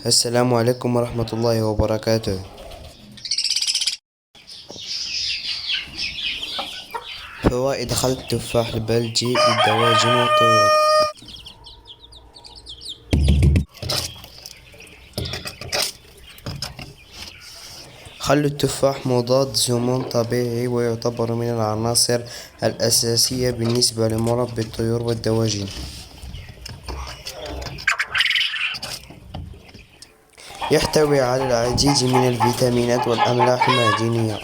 السلام عليكم ورحمة الله وبركاته. فوائد خل التفاح البلجي للدواجن والطيور. خل التفاح مضاد سموم طبيعي ويعتبر من العناصر الأساسية بالنسبة لمربي الطيور والدواجن. يحتوي على العديد من الفيتامينات والأملاح المعدنية.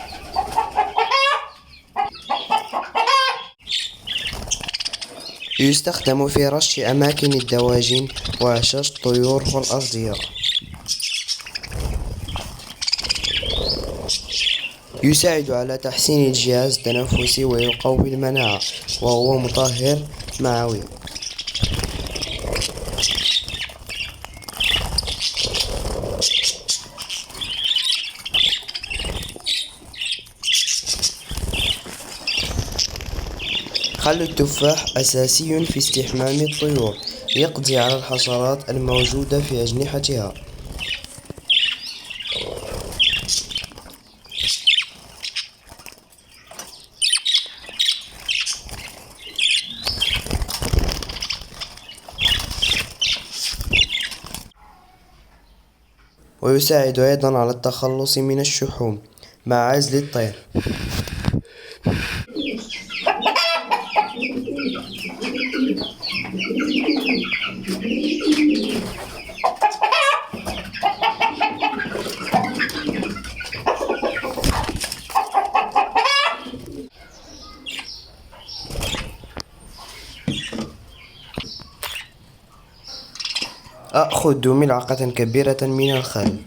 يستخدم في رش أماكن الدواجن وعشاش الطيور والأرضية. يساعد على تحسين الجهاز التنفسي ويقوي المناعة، وهو مطهر معوي. خل التفاح أساسي في استحمام الطيور، يقضي على الحشرات الموجودة في أجنحتها. ويساعد أيضا على التخلص من الشحوم مع عزل الطير. أخذ ملعقة كبيرة من الخل،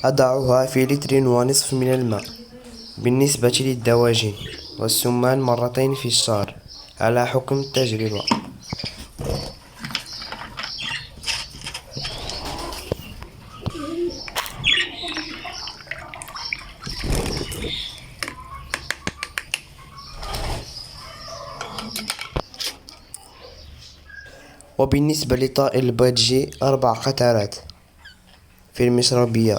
أضعها في لتر ونصف من الماء. بالنسبة للدواجن والسمان مرتين في الشهر على حكم التجربة. وبالنسبة لطائر البيضجي 4 قطرات في المشربية.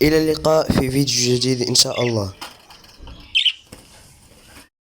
إلى اللقاء في فيديو جديد إن شاء الله.